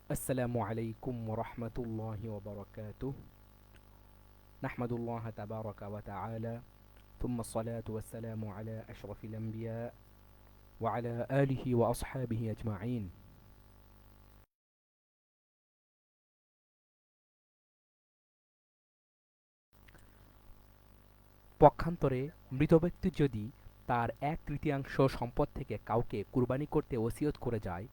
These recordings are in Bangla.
السلام عليكم ورحمة الله وبركاته. نحمد الله تبارك وتعالى، ثم الصلاة والسلام على أشرف الأنبياء وعلى آله وأصحابه أجمعين. পক্ষান্তরে মৃত ব্যক্তি যদি তার 1/3 সম্পদ থেকে কাউকে কুরবানি করতে ওসিয়ত করে যায়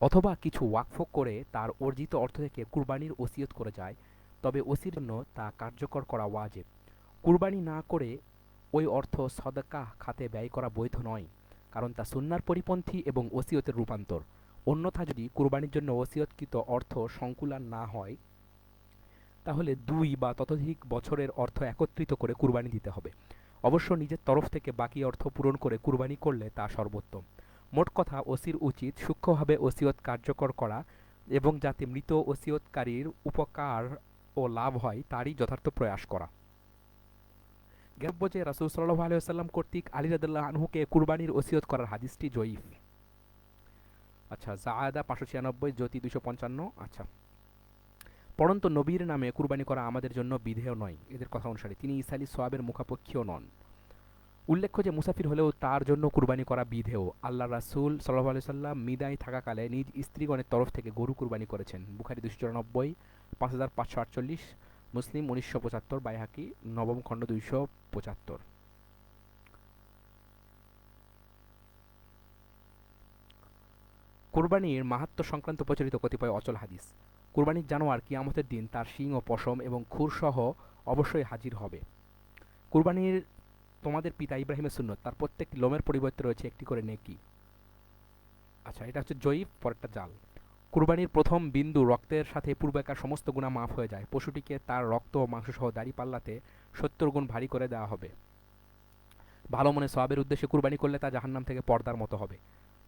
অথবা কিছু ওয়াকফ করে তার অর্জিত অর্থ থেকে কুরবানির ওসিয়ত করে যায়, তবে ওসির জন্য তা কার্যকর করা ওয়াজিব। কুরবানি না করে ওই অর্থ সদকাহ খাতে ব্যয় করা বৈধ নয়, কারণ তা সুন্নার পরিপন্থী এবং ওসিয়তের রূপান্তর। অন্যথা যদি কুরবানির জন্য ওসিয়তকৃত অর্থ সংকুলান না হয়, তাহলে 2 বা ততোধিক বছরের অর্থ একত্রিত করে কুরবানি দিতে হবে। অবশ্য নিজের তরফ থেকে বাকি অর্থ পূরণ করে কুরবানি করলে তা সর্বোত্তম। মোট কথা, ওসির উচিত সূক্ষ্মভাবে ওসিয়ত কার্যকর করা এবং যাতে মৃত ওসিয়তকারীর উপকার ও লাভ হয় তারই যথার্থ প্রয়াস করা। জ্ঞাতব্য যে রাসূল সাল্লাল্লাহু আলাইহি ওয়াসাল্লাম কর্তৃক আলী রাদিয়াল্লাহু আনহুকে কুরবানির ওসিয়ত করার হাদিসটি জয়ীফ। আচ্ছা, জাআদা 596, জ্যোতি 255। আচ্ছা, পরন্তু নবীর নামে কুরবানি করা আমাদের জন্য বিধেয় নয়। এদের কথা অনুসারে তিনি ঈসা আলী সোয়াবের মুখাপেক্ষীও নন। উল্লেখ্য যে মুসাফির হলেও তার জন্য কুরবানি করা বিধেয়। আল্লাহ রাসূল সাল্লাল্লাহু আলাইহি সাল্লাম মিদায় থাকাকালে নিজ স্ত্রীগণের তরফ থেকে গরু কুরবানি করেছেন। বুখারী 294, 5548, মুসলিম 1975, বাইহাকি নবম খণ্ড 275। কুরবানির মাহাত্ম্য সংক্রান্ত প্রচলিত কতিপয় অচল হাদিস। কুরবানির জানোয়ার কিয়ামতের দিন তার শিং ও পশম এবং খুরসহ অবশ্যই হাজির হবে। কুরবানির তোমাদের পিতা ইব্রাহিমের সুন্নত, তার প্রত্যেকটি লোমের পরিবর্তে রয়েছে একটি করে নেকি। আচ্ছা, এটা হচ্ছে জয়ীফ, পরেরটা জাল। কুরবানির প্রথম বিন্দু রক্তের সাথে পূর্বেকার সমস্ত গুনাহ মাফ হয়ে যায়। পশুটিকে তার রক্ত ও মাংসসহ দাড়িপাল্লাতে 70 গুণ ভারী করে দেওয়া হবে। ভালো মনে সওয়াবের উদ্দেশ্যে কুরবানি করলে তা জাহান্নাম থেকে পর্দার মতো হবে।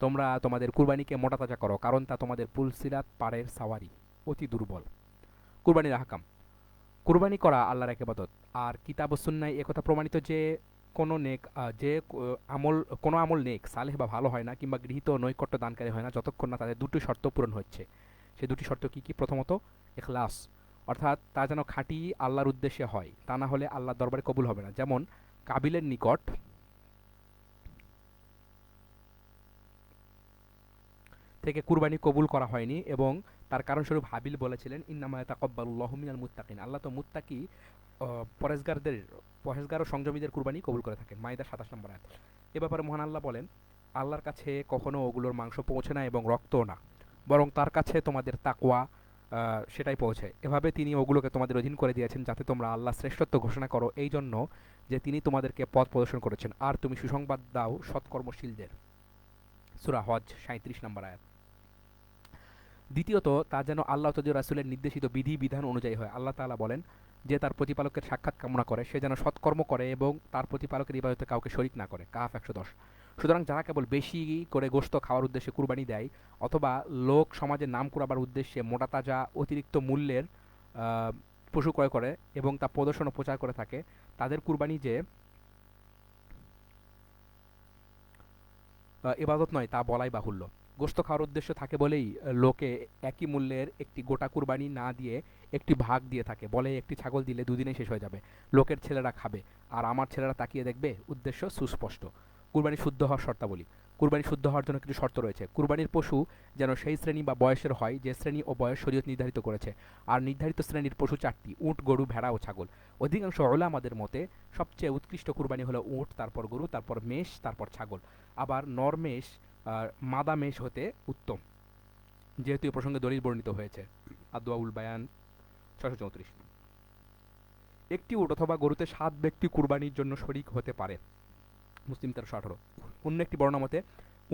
তোমরা তোমাদের কুরবানিকে মোটাতাজা করো, কারণ তা তোমাদের পুলসিরাত পাড়ের সাওয়ারি অতি দুর্বল। কুরবানির আহকাম। কুরবানি করা আল্লাহর এক ইবাদত। আর কিতাব ও সুন্নায় একথা প্রমাণিত যে কোনো নেক যে আমল কোনো আমল নেক সালেহ বা ভালো হয় না, কিংবা গৃহীত নৈকট্য দানকারী হয় না যতক্ষণ না তাদের দুটি শর্ত পূরণ হচ্ছে। সেই দুটি শর্ত কি কি? প্রথমত, ইখলাস, অর্থাৎ তা যেন খাঁটি আল্লাহর উদ্দেশ্যে হয়, তা না হলে আল্লাহর দরবারে কবুল হবে না। যেমন কাবিলের নিকট থেকে কুরবানি কবুল করা হয়নি, এবং তার কারণস্বরূপ হাবিল বলেছিলেন, ইন্নামা ইয়াতাকাব্বালুল্লাহু মিনাল মুত্তাকিন, আল্লাহ তো মুত্তাকি পরেজগারদের পরেজগার ও সংযমীদের কুরবানি কবুল করে থাকেন। মাইদা 27 নম্বর আয়াত। এ ব্যাপারে মহান আল্লাহ বলেন, আল্লাহর কাছে কখনো ওগুলোর মাংস পৌঁছে না এবং রক্তও না, বরং তার কাছে তোমাদের তাকওয়া সেটাই পৌঁছে। এভাবে তিনি ওগুলোকে তোমাদের অধীন করে দিয়েছেন যাতে তোমরা আল্লাহ শ্রেষ্ঠত্ব ঘোষণা করো, এই জন্য যে তিনি তোমাদেরকে পথ প্রদর্শন করেছেন, আর তুমি সুসংবাদ দাও সৎকর্মশীলদের। সূরা হজ 37 নম্বর আয়াত। দ্বিতীয়ত, তা যেন আল্লাহ তাআলা রাসূলের নির্দেশিত বিধি বিধান অনুযায়ী হয়। আল্লাহ তাআলা বলেন, যে তার প্রতিপালকের সাক্ষাৎ কামনা করে সে যেন সৎকর্ম করে এবং তার প্রতিপালকের ইবাদতে কাউকে শরিক না করে। কাহফ 110। সুতরাং যারা কেবল বেশি করে গোশত খাওয়ার উদ্দেশ্যে কুরবানি দেয়, অথবা লোক সমাজের নাম কুড়াবার উদ্দেশ্যে মোটা তাজা অতিরিক্ত মূল্যের পশু ক্রয় করে এবং তা প্রদর্শন ও প্রচার করে থাকে, তাদের কুরবানি যে ইবাদত নয় তা বলাই বাহুল্য। গোশত খাওয়ার উদ্দেশ্য থাকে বলেই লোকে একই মূল্যের একটি গোটা কুরবানি না দিয়ে একটি ভাগ দিয়ে থাকে, বলে একটি ছাগল দিলে দুদিনেই শেষ হয়ে যাবে, লোকের ছেলেরা খাবে আর আমার ছেলেরা তাকিয়ে দেখবে। উদ্দেশ্য সুস্পষ্ট। কুরবানি শুদ্ধ হওয়ার শর্তাবলী। কুরবানি শুদ্ধ হওয়ার জন্য কিছু শর্ত রয়েছে। কুরবানির পশু যেন সেই শ্রেণী বা বয়সের হয় যে শ্রেণী ও বয়স শরীয়ত নির্ধারিত করেছে। আর নির্ধারিত শ্রেণীর পশু 4টি: উট, গরু, ভেড়া ও ছাগল। অধিকাংশ উলামাদের মতে সবচেয়ে উৎকৃষ্ট কুরবানি হলো উট, তারপর গরু, তারপর মেষ, তারপর ছাগল। আবার নরমেষ মাদা মেষ হতে উত্তম, যেহেতু এ প্রসঙ্গে দলিল বর্ণিত হয়েছে। আদওয়াউল বায়ান 634। একটি উট অথবা গরুতে 7 ব্যক্তি কুরবানির জন্য শরিক হতে পারে। মুসলিম 1318। অন্য একটি বর্ণনা মতে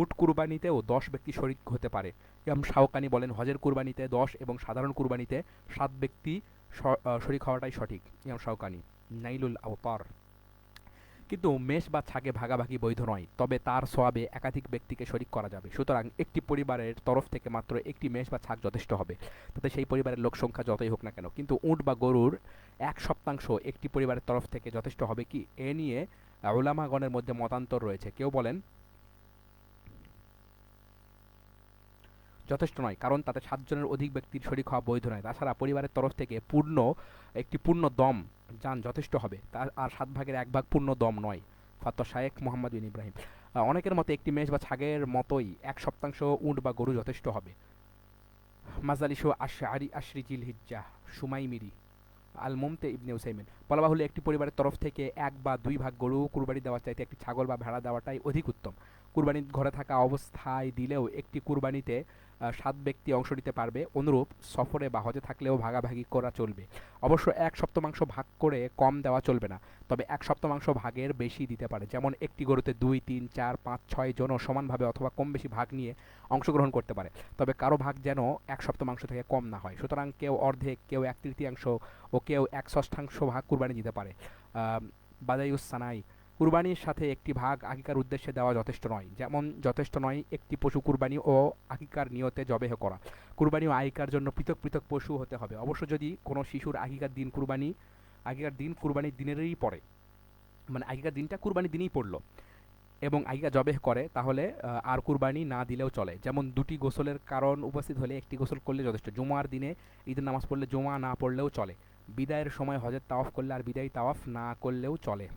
উট কুরবানিতেও 10 ব্যক্তি শরিক হতে পারে। ইমাম শাওকানি বলেন, হজের কুরবানিতে 10 এবং সাধারণ কুরবানিতে 7 ব্যক্তি শরিক হওয়াটাই সঠিক। ইমাম শাওকানি, নাইলুল আওতার। কিন্তু মেষ বা ছাগে ভাগাভাগি বৈধ নয়, তবে তার সওয়াবে একাধিক ব্যক্তিকে শরিক করা যাবে। সুতরাং একটি পরিবারের তরফ থেকে মাত্র একটি মেষ বা ছাগ যথেষ্ট হবে, তাতে সেই পরিবারের লোক সংখ্যা যতই হোক না কেন। কিন্তু উট বা গরুর 1/7 একটি পরিবারের তরফ থেকে যথেষ্ট হবে কি, এ নিয়ে উলামাগণের মধ্যে মতান্তর রয়েছে। কেউ বলেন যথেষ্ট নয়, কারণ তাতে 7 জনের অধিক ব্যক্তির শরীক হওয়া বৈধ নয়। তাছাড়া পরিবারের তরফ থেকে একটি পূর্ণ দম যান যথেষ্ট হবে, আর 7 ভাগের 1 ভাগ পূর্ণ দম নয়। ফাতোয়া শায়েখ মোহাম্মদ বিন ইব্রাহিম। অনেকের মতে একটি মেষ বা ছাগের মতোই 1 শতাংশ উট বা গরু যথেষ্ট হবে। মাজালিসু আশআরি আশরি জিল হিজ্জাহ, সুমাইমিরি, আল মুমতে ইবনে উসাইমিন। বলা বাহুল্য, একটি পরিবারের তরফ থেকে 1 বা 2 ভাগ গরু কুরবানি দেওয়ার চাইতে একটি ছাগল বা ভেড়া দেওয়াটাই অধিক উত্তম। কুরবানি ঘরে থাকা অবস্থায় দিলেও একটি কুরবানিতে 7 ব্যক্তি অংশ নিতে পারবে। অনুরূপ সফরে বা হজে থাকলেও ভাগাভাগি করা চলবে। অবশ্য 1/7 ভাগ করে কম দেওয়া চলবে না, তবে 1/7 ভাগের বেশি দিতে পারে। যেমন একটি গরুতে 2, 3, 4, 5, 6 জনও সমানভাবে অথবা কম বেশি ভাগ নিয়ে অংশগ্রহণ করতে পারে, তবে কারো ভাগ যেন 1/7 থেকে কম না হয়। সুতরাং কেউ অর্ধেক, কেউ 1/3 ও কেউ 1/6 ভাগ কুরবানি দিতে পারে। বাদায়ুস সানাই, কুরবানির সাথে একটি ভাগ আকিকার উদ্দেশ্যে দেওয়া যথেষ্ট নয়। যেমন যথেষ্ট নয় একটি পশু কুরবানি ও আকিকার নিয়তে জবেহ করা। কুরবানি ও আকিকার জন্য পৃথক পৃথক পশু হতে হবে। অবশ্য যদি কোনো শিশুর আকিকার দিন কুরবানির দিনেরই পড়ে, মানে আকিকার দিনটা কুরবানির দিনেই পড়লো এবং আকিকা জবেহ করে, তাহলে আর কুরবানি না দিলেও চলে। যেমন 2টি গোসলের কারণ উপস্থিত হলে একটি গোসল করলে যথেষ্ট। জুমার দিনে ঈদের নামাজ পড়লে জুমা না পড়লেও চলে। বিদায়ের সময় হজের তাওয়াফ করলে আর বিদায়ী তাওয়াফ না করলেও চলে।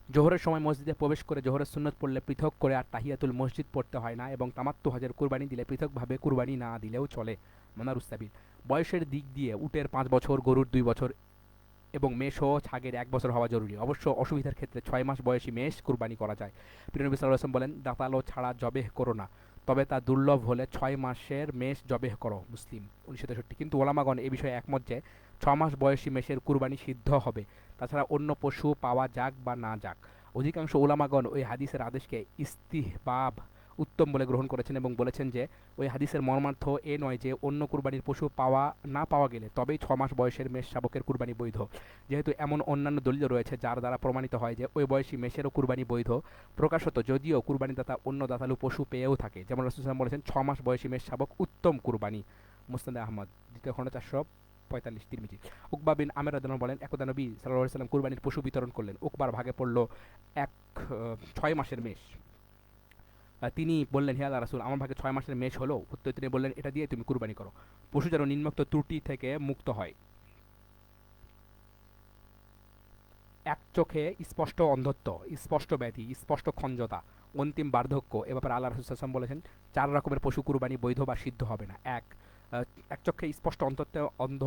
জোহরের সময় মসজিদে প্রবেশ করে জোহরের সুন্নত পড়লে পৃথক করে আর তাহিয়াতুল মসজিদ পড়তে হয় না, এবং তামাত্তু হজের কুরবানি দিলে পৃথকভাবে কুরবানি না দিলেও চলে। মানারুস সাবিল, বয়সের দিক দিয়ে উটের 5 বছর, গরুর 2 বছর এবং মেষ ও ছাগের 1 বছর হওয়া জরুরি। অবশ্য অসুবিধার ক্ষেত্রে 6 মাস বয়সী মেষ কুরবানি করা যায়। প্রিয় নবী সাল্লাল্লাহু আলাইহি ওয়াসাল্লাম বলেন, দাতালো ছাড়া জবেহ করো না, তবে তা দুর্লভ হলে 6 মাসের মেষ জবেহ করো। মুসলিম 1963। কিন্তু ওলামাগণ এ বিষয়ে একমত যে 6 মাস বয়সী মেষের কুরবানি সিদ্ধ হবে, তাছাড়া অন্য পশু পাওয়া যাক বা না যাক। অধিকাংশ ওলামাগণ ওই হাদিসের আদেশকে ইস্তিহবাব, উত্তম বলে গ্রহণ করেছেন এবং বলেছেন যে ওই হাদিসের মর্মার্থ এ নয় যে অন্য কুরবানির পশু না পাওয়া গেলে তবেই 6 মাস বয়সের মেষ শাবকের কুরবানি বৈধ, যেহেতু এমন অন্যান্য দলিল রয়েছে যার দ্বারা প্রমাণিত হয় যে ওই বয়সী মেষেরও কুরবানি বৈধ। প্রকাশত যদিও কুরবানিদাতা অন্য দাতালু পশু পেয়েও থাকে, যেমন রাসূল সাল্লাল্লাহু আলাইহি ওয়াসাল্লাম বলেছেন 6 মাস বয়সী মেষ শাবক উত্তম কুরবানি। মুসনাদে আহমদ, দ্বিতীয় খণ্ড 445, তিরমিজি। উকবা বিন আমের রাদিয়াল্লাহু বলেন, একদা নবী সাল্লাল্লাহু আলাইহি ওয়াসাল্লাম কুরবানির পশু বিতরণ করলেন। উকবার ভাগে পড়ল 6 মাসের মেষ। তিনি বললেন, হে আল্লাহ রাসূল, আমার ভাগে 6 মাসের মেষ হলো। উত্তরে তিনি বললেন, এটা দিয়ে তুমি কুরবানি করো। পশু যেন নিম্নোক্ত ত্রুটি থেকে মুক্ত হয়: এক চোখে স্পষ্ট অন্ধত্ব, স্পষ্ট ব্যাধি, স্পষ্ট খঞ্জতা, অন্তিম বার্ধক্য। এ ব্যাপারে আল্লাহ রাসূল সাল্লাল্লাহু আলাইহি ওয়াসাল্লাম বলেছেন 4 রকমের পশু কুরবানি বৈধ বা সিদ্ধ হবে না। এক চোখে স্পষ্ট অন্ধ,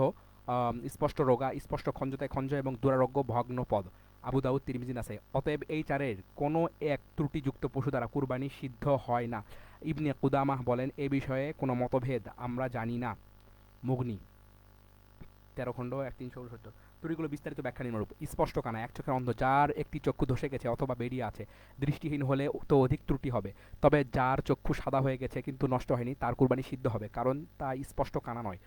স্পষ্ট রোগা, স্পষ্ট খঞ্জতায় খঞ্জ এবং দুরারোগ্য ভগ্ন পদ। আবু দাউদ, তিরমিজি, নাসাই। অতএব এই 4-এর কোনো এক ত্রুটিযুক্ত পশু দ্বারা কুরবানি সিদ্ধ হয় না। ইবনে কুদামাহ বলেন, এ বিষয়ে কোনো মতভেদ আমরা জানি না। মুগনি 13 খণ্ড 369। ত্রুটিগুলো বিস্তারিত ব্যাখ্যা নিম্নরূপ: স্পষ্ট কানা, এক চোখের অন্ধ, যার একটি চক্ষু ধসে গেছে অথবা বেরিয়ে আছে। দৃষ্টিহীন হলে তো অধিক ত্রুটি হবে, তবে যার চক্ষু সাদা হয়ে গেছে কিন্তু নষ্ট হয়নি, তার কুরবানি সিদ্ধ হবে, কারণ তা স্পষ্ট কানা নয়।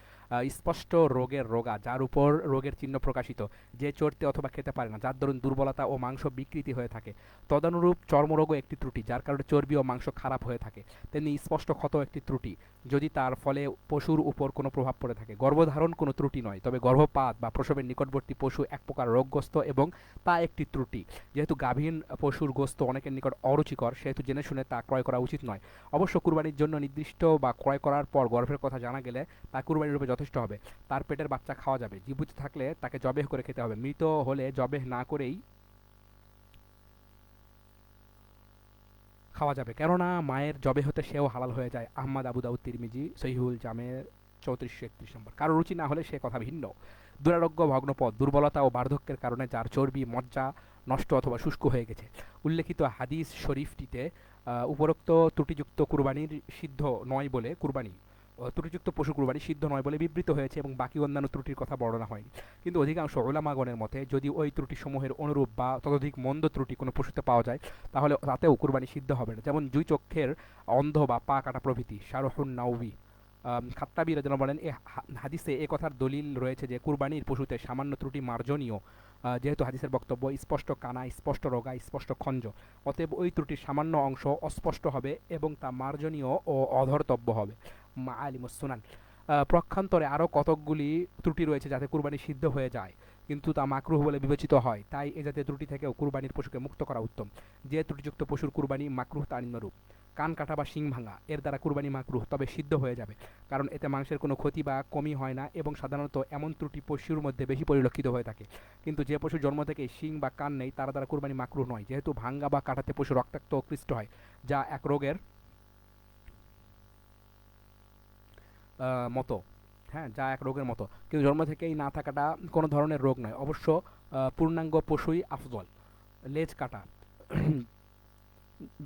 স্পষ্ট রোগের রোগা, যার উপর রোগের চিহ্ন প্রকাশিত, যে চড়তে অথবা খেতে পারে না, যার দরুন দুর্বলতা ও মাংস বিকৃতি হয়ে থাকে। তদানুরূপ চর্মরোগও একটি ত্রুটি, যার কারণে চর্বি ও মাংস খারাপ হয়ে থাকে। তেমনি স্পষ্ট ক্ষত একটি ত্রুটি, যদি তার ফলে পশুর উপর কোনো প্রভাব পড়ে থাকে। গর্ভধারণ কোনো ত্রুটি নয়, তবে গর্ভপাত বা প্রসবের নিকটবর্তী পশু এক প্রকার রোগগ্রস্ত এবং তা একটি ত্রুটি। যেহেতু গাভীন পশুর গোস্ত অনেকের নিকট অরুচিকর, সেহেতু জেনে শুনে তা ক্রয় করা উচিত নয়। অবশ্য কুরবানির জন্য নির্দিষ্ট বা ক্রয় করার পর গর্ভের কথা জানা গেলে তা কুরবানির রূপে যথেষ্ট হবে। তার পেটের বাচ্চা খাওয়া যাবে। জীবিত থাকলে তাকে জবেহ করে খেতে হবে। মৃত হলে জবেহ না করেই খাওয়া যাবে, কেননা মায়ের জবে হতে সেও হালাল হয়ে যায়। আহমদ, আবু দাউদ, তিরমিজি, সহিহুল জামের 3431 নম্বর। কারো রুচি না হলে সে কথা ভিন্ন। দুরারোগ্য ভগ্নপদ, দুর্বলতা ও বার্ধক্যের কারণে যার চর্বি মজ্জা নষ্ট অথবা শুষ্ক হয়ে গেছে। উল্লেখিত হাদিস শরীফটিতে উপরোক্ত ত্রুটিযুক্ত কুরবানির সিদ্ধ নয় বলে ত্রুটিযুক্ত পশু কুরবানি সিদ্ধ নয় বলে বিবৃত হয়েছে এবং বাকি অন্যান্য ত্রুটির কথা বর্ণনা হয়নি। কিন্তু অধিকাংশ উলামাগণের মতে যদি ওই ত্রুটিসমূহের অনুরূপ বা ততোধিক মন্দ ত্রুটি কোনো পশুতে পাওয়া যায়, তাহলে তাতেও কুরবানি সিদ্ধ হবে না। যেমন 2 চক্ষের অন্ধ বা পা কাটা প্রভৃতি। শারহুন নাওয়ি, খাত্তাবী রাদিয়াল্লাহু বলেন, হাদিসে এ কথার দলিল রয়েছে যে কুরবানির পশুতে সামান্য ত্রুটি মার্জনীয়, যেহেতু হাদিসের বক্তব্য স্পষ্ট কানা, স্পষ্ট রোগা, স্পষ্ট খঞ্জ। অতএব ওই ত্রুটির সামান্য অংশ অস্পষ্ট হবে এবং তা মার্জনীয় ও অধর্তব্য হবে। মাআলিমুস সুনান। প্রক্ষান্তরে আরও কতকগুলি ত্রুটি রয়েছে যাতে কুরবানি সিদ্ধ হয়ে যায়, কিন্তু তা মাকরুহ বলে বিবেচিত হয়। তাই এ জাতীয় ত্রুটি থেকেও কুরবানির পশুকে মুক্ত করা উত্তম। যে ত্রুটিযুক্ত পশুর কুরবানি মাকরুহ তা নিম্নরূপ: কান কাটা বা শিং ভাঙা, এর দ্বারা কুরবানি মাকরুহ, তবে সিদ্ধ হয়ে যাবে, কারণ এতে মাংসের কোনো ক্ষতি বা কমি হয় না এবং সাধারণত এমন ত্রুটি পশুর মধ্যে বেশি পরিলক্ষিত হয়ে থাকে। কিন্তু যে পশুর জন্ম থেকেই শিং বা কান নেই তার দ্বারা কুরবানি মাকরুহ নয়, যেহেতু ভাঙ্গা বা কাটাতে পশু রক্তাক্ত ও ক্লিষ্ট হয়, যা এক রোগের মতো। হ্যাঁ, যা এক রোগের মতো, কিন্তু জন্ম থেকেই না থাকাটা কোনো ধরনের রোগ নয়। অবশ্য পূর্ণাঙ্গ পশুই আফজল। লেজ কাটা,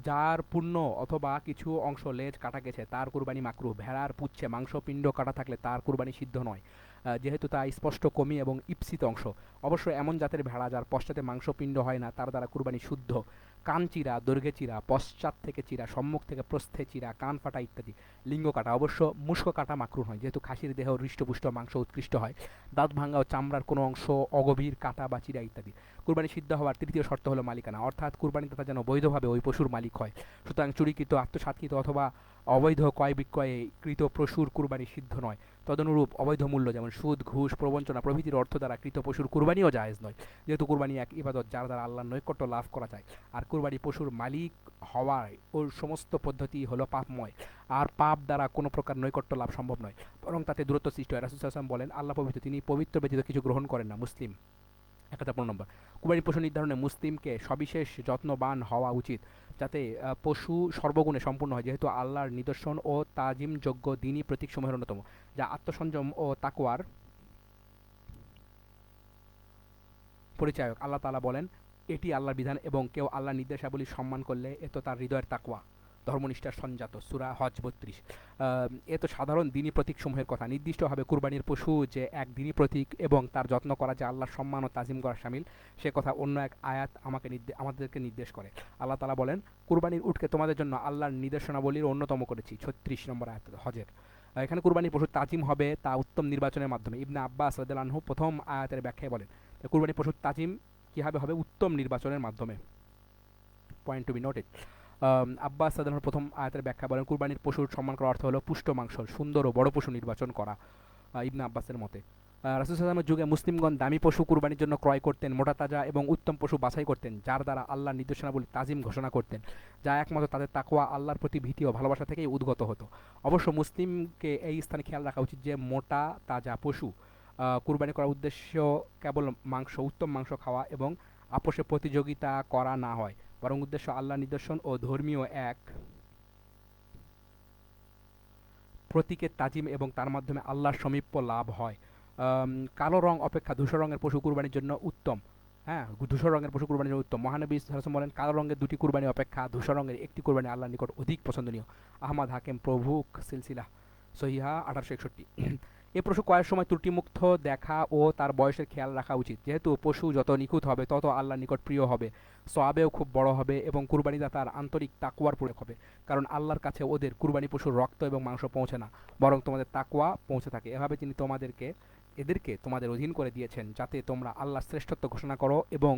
যার পূর্ণ অথবা কিছু অংশ লেজ কাটা গেছে তার কুরবানি মাকরুহ। ভেড়ার পুচ্ছে মাংসপিণ্ড কাটা থাকলে তার কুরবানি সিদ্ধ নয়, যেহেতু তা স্পষ্ট কমি এবং ঈপ্সিত অংশ। অবশ্য এমন জাতের ভেড়া যার পশ্চাতে মাংসপিণ্ড হয় না তার দ্বারা কুরবানি শুদ্ধ। কান চিরা, দৈর্ঘ্যে চিরা, পশ্চাৎ থেকে চিরা, সম্মুখ থেকে প্রস্থে চিরা, কান ফাটা ইত্যাদি। লিঙ্গ কাটা, অবশ্য মুস্ক কাটা মাকরুহ নয়, যেহেতু খাসির দেহ হৃষ্টপুষ্ট মাংস উৎকৃষ্ট হয়। দাঁত ভাঙা ও চামড়ার কোনো অংশ অগভীর কাটা বা চিরা ইত্যাদি। কুরবানি সিদ্ধ হওয়ার তৃতীয় শর্ত হলো মালিকানা, অর্থাৎ কুরবানিদাতা যেন বৈধভাবে ওই পশুর মালিক হয়। সুতরাং চুরিকৃত, আত্মসাৎকৃত অথবা অবৈধ ক্রয় বিক্রয়ে কৃত পশুর কুরবানি সিদ্ধ নয়। তদনুরূপ অবৈধ মূল্য যেমন সুদ, ঘুষ, প্রবঞ্চনা প্রভৃতির অর্থ দ্বারা কৃত পশুর কুরবানিও জায়েজ নয়, যেহেতু কুরবানি এক ইবাদত যার দ্বারা আল্লাহর নৈকট্য লাভ করা যায়। আর কুরবানি পশুর মালিক হওয়ায় ওর সমস্ত পদ্ধতি হলো পাপময়, আর পাপ দ্বারা কোনো প্রকার নৈকট্য লাভ সম্ভব নয়, বরং তাতে দূরত্ব সৃষ্টি হয়। রাসূল সাল্লাল্লাহু আলাইহি ওয়াসাল্লাম বলেন, আল্লাহ পবিত্র, তিনি পবিত্র ব্যতীত কিছু গ্রহণ করেন না। মুসলিম ১৫ নম্বর, কুরবানি পশু নির্ধারণে মুসলিমকে সবিশেষ যত্নবান হওয়া উচিত, যাতে পশু সর্বগুণে সম্পূর্ণ হয়, যেহেতু আল্লাহর নিদর্শন ও তাজিমযোগ্য দ্বীনি প্রতীকসমূহের অন্যতম, যা আত্মসংযম ও তাকওয়ার পরিচায়ক। আল্লাহ তাআলা বলেন, এটি আল্লাহর বিধান এবং কেউ আল্লাহর নির্দেশাবলী সম্মান করলে এ তো তার হৃদয়ের তাকওয়া, ধর্মনিষ্ঠার সঞ্জাত। সূরা হজ ৩২। এ তো সাধারণ দ্বীনি প্রতীকসমূহের কথা। নির্দিষ্টভাবে কুরবানির পশু যে এক দ্বীনি প্রতীক এবং তার যত্ন করা যে আল্লাহর সম্মান ও তাজিম করা শামিল, সে কথা অন্য এক আয়াত আমাদেরকে নির্দেশ করে। আল্লাহ তাআলা বলেন, কুরবানির উটকে তোমাদের জন্য আল্লাহর নির্দেশনাবলীর অন্যতম করেছি। ৩৬ নম্বর আয়াত হজের। এখানে কুরবানির পশুর তাজিম হবে তা উত্তম নির্বাচনের মাধ্যমে। ইবনে আব্বাস রাদিয়াল্লাহু আনহু প্রথম আয়াতের ব্যাখ্যায় বলেন, কুরবানির পশুর তাজিম কিভাবে হবে? উত্তম নির্বাচনের মাধ্যমে। Point to be noted. আব্বাস রাদিয়াল্লাহু আনহু প্রথম আয়াতের ব্যাখ্যা বলেন, কুরবানির পশুর সম্মান করার অর্থ হলো পুষ্ট মাংস, সুন্দর ও বড় পশু নির্বাচন করা, ইবনে আব্বাসের মতে। রাসূল সাল্লাল্লাহু আলাইহি ওয়াসাল্লামের যুগে মুসলিমগণ দামি পশু কুরবানির জন্য ক্রয় করতেন, মোটা তাজা এবং উত্তম পশু বাছাই করতেন, যার দ্বারা আল্লাহর নির্দেশনাবলী তাজিম ঘোষণা করতেন, যা একমাত্র তাদের তাকওয়া, আল্লাহর প্রতি ভীতি ও ভালোবাসা থেকেই উদ্গত হতো। অবশ্য মুসলিমকে এই স্থানে খেয়াল রাখা উচিত যে মোটা তাজা পশু কুরবানি করার উদ্দেশ্য কেবল মাংস, উত্তম মাংস খাওয়া এবং আপোষে প্রতিযোগিতা করা না হয়, বরং উদ্দেশ্য আল্লাহর নিদর্শন ও ধর্মীয় এক প্রতীকের তাজিম এবং তার মাধ্যমে আল্লাহর সমীপ্য লাভ হয়। কালো রং অপেক্ষা ধূসর রঙের পশু কুরবানির জন্য উত্তম। হ্যাঁ, ধূসর রঙের পশু কুরবানির জন্য উত্তম। মহানবী সাল্লাল্লাহু আলাইহি ওয়াসাল্লাম বলেন, কালো রঙের দুটি কুরবানি অপেক্ষা ধূসর রঙের একটি কুরবানি আল্লাহর নিকট অধিক পছন্দনীয়। আহমদ হাকিম প্রভুক সিলসিলা সহিহা 1861। এ পশু ক্রয়ের সময় ত্রুটিমুক্ত দেখা ও তার বয়সের খেয়াল রাখা উচিত, যেহেতু পশু যত নিখুঁত হবে তত আল্লাহর নিকট প্রিয় হবে, সওয়াবেও খুব বড় হবে এবং কুরবানিদাতার আন্তরিক তাকওয়ার পূরক হবে, কারণ আল্লাহর কাছে ওদের কুরবানি পশুর রক্ত এবং মাংস পৌঁছে না, বরং তোমাদের তাকওয়া পৌঁছে থাকে। এভাবে তিনি এদেরকে তোমাদের অধীন করে দিয়েছেন, যাতে তোমরা আল্লাহর শ্রেষ্ঠত্ব ঘোষণা করো এবং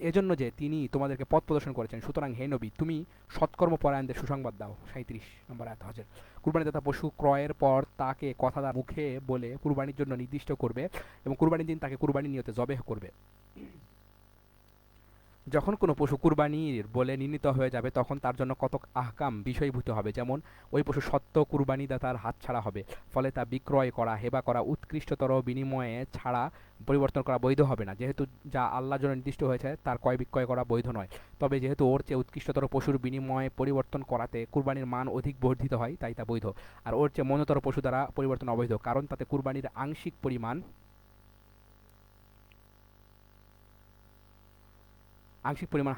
এজন্য যে তিনি তোমাদেরকে পথ প্রদর্শন করেছেন। সুতরাং হে নবী, তুমি সৎকর্ম পরায়ণদের সুসংবাদ দাও। ৩৭ নম্বর আয়াত হজের। কুরবানিদাতা পশু ক্রয়ের পর তাকে কথা তার মুখে বলে কুরবানির জন্য নির্দিষ্ট করবে এবং কুরবানির দিন তাকে কুরবানির নিয়তে জবেহ করবে। যখন কোনো পশু কুরবানির বলে নির্ণীত হয়ে যাবে তখন তার জন্য কতক আহকাম বিষয়ভূত হবে, যেমন ওই পশু সত্য কুরবানিদাতার হাতছাড়া হবে, ফলে তা বিক্রয় করা, হেবা করা, উৎকৃষ্টতর বিনিময়ে ছাড়া পরিবর্তন করা বৈধ হবে না, যেহেতু যা আল্লাহর জন্য নির্দিষ্ট হয়েছে তার ক্রয় বিক্রয় করা বৈধ নয়। তবে যেহেতু ওর চেয়ে উৎকৃষ্টতর পশুর বিনিময়ে পরিবর্তন করাতে কুরবানির মান অধিক বর্ধিত হয়, তাই তা বৈধ। আর ওর চেয়ে মন্যতর পশু দ্বারা পরিবর্তন অবৈধ, কারণ তাতে কুরবানির আংশিক পরিমাণ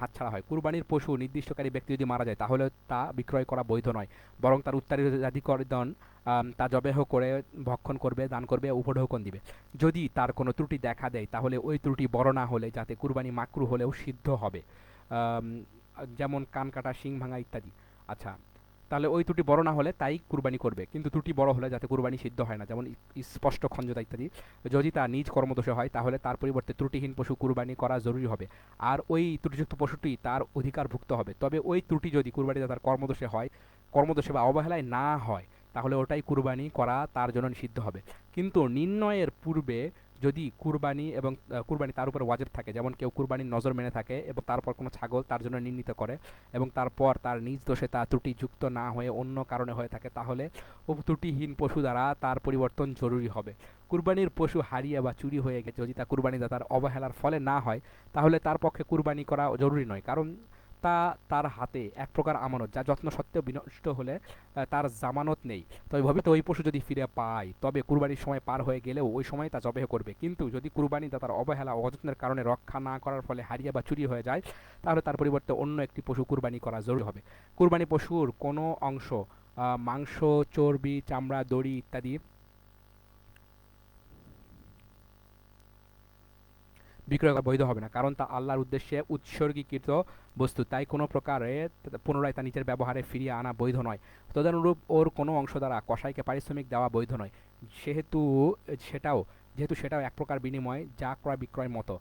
হাতছাড়া হয়। কুরবানির পশু নির্দিষ্টকারী ব্যক্তি যদি মারা যায় তাহলে তা বিক্রয় করা বৈধ নয়, বরং তার উত্তরাধিকারীগণ তা জবেহ করে ভক্ষণ করবে, দান করবে, উপঢৌকন দিবে। যদি তার কোনো ত্রুটি দেখা দেয় তাহলে ওই ত্রুটি বড় না হলে যাতে কুরবানি মাকরু হলেও সিদ্ধ হবে, যেমন কান কাটা, শিং ভাঙা ইত্যাদি। আচ্ছা, তাহলে ওই ত্রুটি বড় না হলে তাই কুরবানি করবে, কিন্তু ত্রুটি বড় হলে যাতে কুরবানি সিদ্ধ হয় না, যেমন স্পষ্ট খঞ্জতা ইত্যাদি। যদি তা নিজ কর্মদোষে হয় তাহলে তার পরিবর্তে ত্রুটিহীন পশু কুরবানি করা জরুরি হবে, আর ওই ত্রুটিযুক্ত পশুটি তার অধিকারভুক্ত হবে। তবে ওই ত্রুটি যদি কুরবানিদাতার কর্মদোষে বা অবহেলায় না হয়, তাহলে ওটাই কুরবানি করা তার জন্য নিষিদ্ধ হবে। কিন্তু নির্ণয়ের পূর্বে যদি কুরবানি তার উপর ওয়াজিব থাকে, যেমন কেউ কুরবানির নজর মেনে থাকে এবং তারপর কোনো ছাগল তার জন্য নির্ণীত করে এবং তারপর তার নিজ দোষে তা ত্রুটিযুক্ত না হয়ে অন্য কারণে হয়ে থাকে, তাহলে ও ত্রুটিহীন পশু দ্বারা তার পরিবর্তন জরুরি হবে। কুরবানির পশু হারিয়ে বা চুরি হয়ে গেছে যদি তা কুরবানিদাতার অবহেলার ফলে না হয়, তাহলে তার পক্ষে কুরবানি করা জরুরি নয়, কারণ তা তার হাতে এক প্রকার আমানত, যা যত্ন সত্ত্বেও বিনষ্ট হলে তার জামানত নেই। তবে ভবিষ্যতে ওই পশু যদি ফিরে পায়, তবে কুরবানির সময় পার হয়ে গেলেও ওই সময় তা জবেহ করবে। কিন্তু যদি কুরবানিদাতার অবহেলা ও অযত্নের কারণে রক্ষা না করার ফলে হারিয়ে বা চুরি হয়ে যায়, তাহলে তার পরিবর্তে অন্য একটি পশু কুরবানি করা জরুরি হবে। কুরবানি পশুর কোনো অংশ, মাংস, চর্বি, চামড়া, দড়ি ইত্যাদি বিক্রয় করা বৈধ হবে না, কারণ তা আল্লাহর উদ্দেশ্যে উৎসর্গীকৃত বস্তু, তাই কোনো প্রকারে পুনরায় তা নিজের ব্যবহারে ফিরিয়ে আনা বৈধ নয়। তদনুরূপ ওর কোনো অংশ দ্বারা কসাইকে পারিশ্রমিক দেওয়া বৈধ নয়, সেহেতু সেটাও যেহেতু সেটাও এক প্রকার বিনিময়, যা ক্রয় বিক্রয়ের মতো।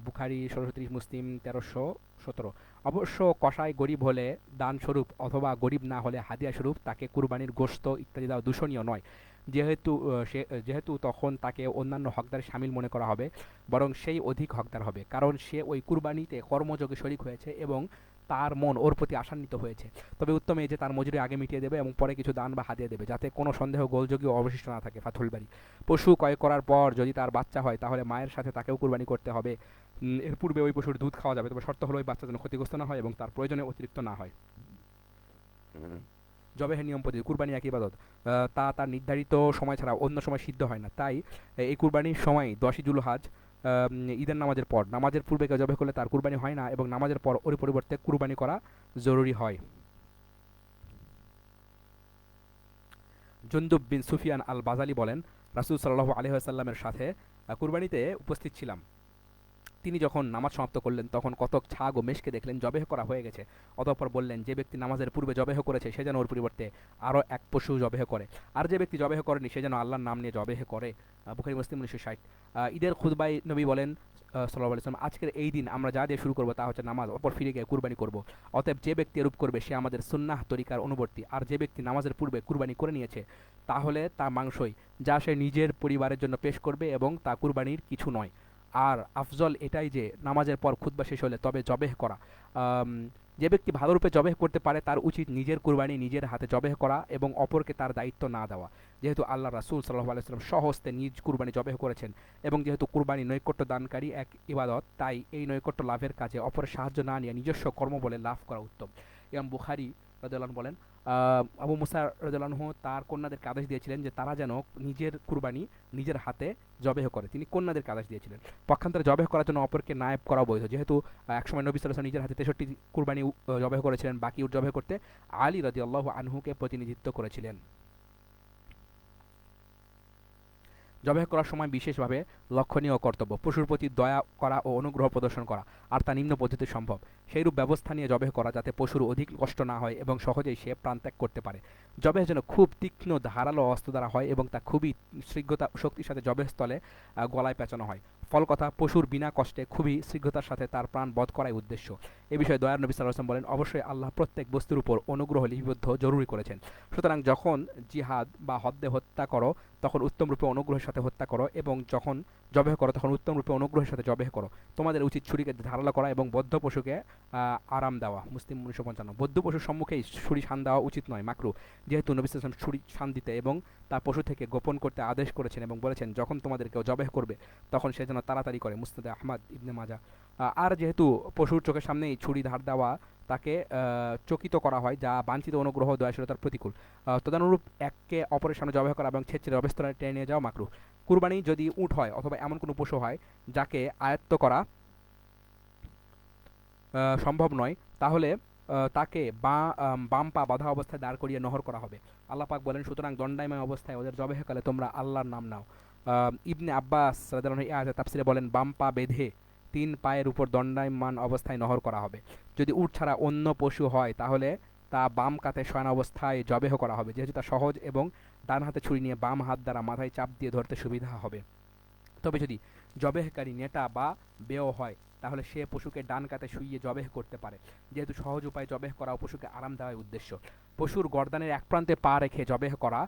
বুখারি ১৬৩০, মুসলিম ১৩১৭। অবশ্য কসাই গরিব হলে দান স্বরূপ অথবা গরিব না হলে হাদিয়া স্বরূপ তাকে কুরবানির গোশত ইত্যাদি দেওয়া দূষণীয় নয়, যেহেতু তখন তাকে অন্যান্য হকদারে শামিল মনে করা হবে, বরং সেই অধিক হকদার হবে, কারণ সে ওই কুরবানিতে কর্মযোগে শরিক হয়েছে এবং তার মন ওর প্রতি আশান্বিত হয়েছে। তবে উত্তম এই যে তার মজুরি আগে মিটিয়ে দেবে এবং পরে কিছু দান বা হাদিয়া দেবে, যাতে কোনো সন্দেহ গোলযোগী অবশিষ্ট না থাকে। ফাথুল বারী। পশু ক্রয় করার পর যদি তার বাচ্চা হয়, তাহলে মায়ের সাথে তাকেও কুরবানি করতে হবে। এর পূর্বে ওই পশুর দুধ খাওয়া যাবে, তবে শর্ত হলো ওই বাচ্চা যেন ক্ষতিগ্রস্ত না হয় এবং তার প্রয়োজনে অতিরিক্ত না হয়। জবেহের নিয়ম পদ্ধতি। কুরবানি এক ইবাদত, তা তার নির্ধারিত সময় ছাড়া অন্য সময় সিদ্ধ হয় না, তাই এই কুরবানির সময় 10ই জুলহাজ, ঈদের নামাজের পর, নামাজের পূর্বে কেউ জবে করলে তার কুরবানি হয় না এবং নামাজের পর ওর পরিবর্তে কুরবানি করা জরুরি হয়। জুনদুব বিন সুফিয়ান আল বাজালি বলেন, রাসূল সাল্লাল্লাহু আলাইহি ওয়াসাল্লামের সাথে কুরবানিতে উপস্থিত ছিলাম। তিনি যখন নামাজ সমাপ্ত করলেন, তখন কতক ছাগ ও মেষকে দেখলেন জবেহ করা হয়ে গেছে। অতঃপর বললেন, যে ব্যক্তি নামাজের পূর্বে জবেহ করেছে সে যেন ওর পরিবর্তে আরও এক পশু জবেহ করে, আর যে ব্যক্তি জবেহ করেনি সে যেন আল্লাহর নাম নিয়ে জবেহ করে। বুখারী মুসলিম 1960। ঈদের খুতবায় নবী বলেন সাল্লাল্লাহু আলাইহি ওয়াসাল্লাম, আজকের এই দিন আমরা যা দিয়ে শুরু করব তা হচ্ছে নামাজ, অপর ফিরে গিয়ে কুরবানি করব। অতএব যে ব্যক্তি এরূপ করবে সে আমাদের সুন্নাহ তরিকার অনুবর্তী, আর যে ব্যক্তি নামাজের পূর্বে কুরবানি করে নিয়েছে তাহলে তা মাংসই, যা সে নিজের পরিবারের জন্য পেশ করবে এবং তা কুরবানির কিছু নয়। আর আফজল এটাই যে নামাজের পর খুতবা শেষ হলে তবে জবেহ করা। আম, যে ব্যক্তি ভালোরূপে জবেহ করতে পারে তার উচিত নিজের কুরবানি নিজের হাতে জবেহ করা এবং অপরকে তার দায়িত্ব না দেওয়া, যেহেতু আল্লাহ রাসূল সাল্লাল্লাহু আলাইহি ওয়াসাল্লাম স্বহস্তে নিজ কুরবানি জবেহ করেছেন এবং যেহেতু কুরবানি নৈকট্য দানকারী এক ইবাদত, তাই এই নৈকট্য লাভের কাজে অপরের সাহায্য না নিয়ে নিজস্ব কর্মবলে লাভ করা উত্তম। ইমাম বুখারী রাদিয়াল্লাহু আনহু বলেন, আবু মুসা রাদিয়াল্লাহু আনহু তার কন্যাদেরকে আদেশ দিয়েছিলেন যে তারা যেন নিজের কুরবানি নিজের হাতে জবেহ করে। তিনি কন্যাদেরকে আদেশ দিয়েছিলেন। পক্ষান্তরে জবেহ করার জন্য অপরকে নায়েব করা বৈধ, যেহেতু একসময় নবী সাল্লাল্লাহু আলাইহি ওয়াসাল্লাম নিজের হাতে 63 কুরবানি জবেহ করেছিলেন, বাকি উট জবেহ করতে আলী রাদিয়াল্লাহু আনহুকে প্রতিনিধিত্ব করেছিলেন। জবেহ করার সময় বিশেষভাবে লক্ষণীয় কর্তব্য পশুর প্রতি দয়া করা ও অনুগ্রহ প্রদর্শন করা, আর তা নিম্ন পদ্ধতি সম্ভব সেইরূপ ব্যবস্থা নিয়ে জবেহ করা যাতে পশুর অধিক কষ্ট না হয় এবং সহজেই সে প্রাণত্যাগ করতে পারে। জবেহ যেন খুব তীক্ষ্ণ ধারালো অস্ত্র দ্বারা হয় এবং তা খুবই শীঘ্রতা শক্তির সাথে জবেহ স্থলে গলায় পেঁচানো হয়। ফল কথা, পশুর বিনা কষ্টে খুবই শীঘ্রতার সাথে তার প্রাণ বধ করাই উদ্দেশ্য। এ বিষয়ে দয়ার নবী সাল্লাল্লাহু আলাইহি ওয়াসাল্লাম বলেন, অবশ্যই আল্লাহ প্রত্যেক বস্তুর উপর অনুগ্রহ লিপিবদ্ধ জরুরি করেছেন। সুতরাং যখন জিহাদ বা হদ্দে হত্যা করো তখন উত্তম রূপে অনুগ্রহের সাথে হত্যা করো এবং যখন জবেহ করো তখন উত্তম রূপে অনুগ্রহের সাথে জবেহ করো। তোমাদের উচিত ছুরিকে ধারালো করা এবং বদ্ধ পশুকে আরাম দেওয়া। মুসলিম 1955। বদ্ধ পশুর সম্মুখেই ছুরি শান দেওয়া উচিত নয়, মাকরু, যেহেতু নবী সাল্লাল্লাহু আলাইহি ওয়াসাল্লাম ছুরি শান দিতে এবং তা পশু থেকে গোপন করতে আদেশ করেছেন এবং বলেছেন, যখন তোমাদের কেউ জবেহ করবে তখন সে যেন তাড়াতাড়ি করে। মুসনাদে আহমদ, ইবনে মাজাহ। আর যেহেতু পশুর চোখের সামনেই ছুরি ধার দেওয়া তাকে চকিত করা হয়, যা বাঞ্ছিত অনুগ্রহ দয়াশীলতার প্রতিকূল। তদানুরূপ একে অপরের সামনে জবাই করা এবং ছেঁচড়ে অবস্থায় টেনে নিয়ে যাওয়া মাকরুহ। কুরবানি যদি উট হয় অথবা এমন কোনো পশু হয় যাকে আয়ত্ত করা সম্ভব নয়, তাহলে তাকে বাম পা বাঁধা অবস্থায় দাঁড় করিয়ে নহর করা হবে। আল্লাহ পাক বলেন, সুতরাং দণ্ডায়মান অবস্থায় ওদের জবেহকালে তোমরা আল্লাহর নাম নাও। ইবনে আব্বাস রাদিয়াল্লাহু আনহু এই আয়াতে তাফসিরে বলেন, বাম পা বেঁধে 3 পায়ের উপর দণ্ডায়মান অবস্থায় নহর করা হবে। যদি উট ছাড়া অন্য পশু হয় তাহলে তা বাম কাতে শয়ন অবস্থায় জবেহ করা হবে, যেহেতু তা সহজ এবং ডান হাতে ছুরি নিয়ে বাম হাত দ্বারা মাথায় চাপ দিয়ে ধরতে সুবিধা হবে। তবে যদি জবেহকারী নেতা বা বেয় হয় তাহলে সে পশুকে ডান কাতে শুইয়ে জবেহ করতে পারে, যেহেতু সহজ উপায়ে জবেহ করা ও পশুকে আরাম দেওয়ার উদ্দেশ্য। পশুর গর্দানের এক প্রান্তে পা রেখে জবেহ করা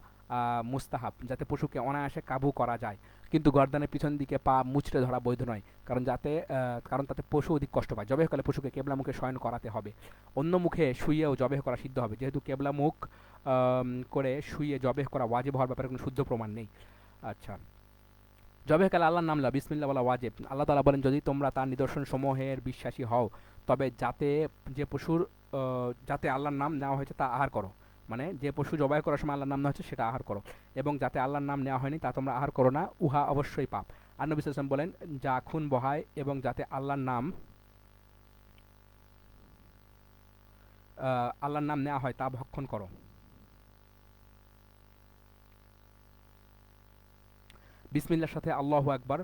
মুস্তাহাব, যাতে পশুকে অনায়াসে কাবু করা যায়, কিন্তু গর্দানের পিছন দিকে পা মুচড়ে ধরা বৈধ নয়, কারণ তাতে পশু অধিক কষ্ট পায়। জবেহকালে পশুকে কেবলা মুখে শয়ন করাতে হবে। অন্য মুখে শুইয়েও জবেহ করা সিদ্ধ হবে, যেহেতু কেবলা মুখ করে শুইয়ে জবেহ করা ওয়াজিব হওয়ার ব্যাপারে কোনো শুদ্ধ প্রমাণ নেই। আচ্ছা, জবেহকালে আল্লাহর নাম বিসমিল্লাহ বলা ওয়াজিব। আল্লাহ তাআলা বলেন, যদি তোমরা তার নিদর্শন সমূহের বিশ্বাসী হও, তবে যে পশুর যাতে আল্লাহর নাম নেওয়া হয়েছে তা আহার করো। মানে যে পশু জবাই করার সময় আল্লাহর নাম নেওয়া হচ্ছে সেটা আহার করো, এবং যাতে আল্লাহর নাম নেওয়া হয়নি তা তোমরা আহার করো না, উহা অবশ্যই পাপ। আর নবী সাল্লাল্লাহু আলাইহি ওয়াসাল্লাম বলেন, যা খুন বহায় এবং যাতে আল্লাহর নাম নেওয়া হয় তা ভক্ষণ করো। বিসমিল্লার সাথে আল্লাহু আকবার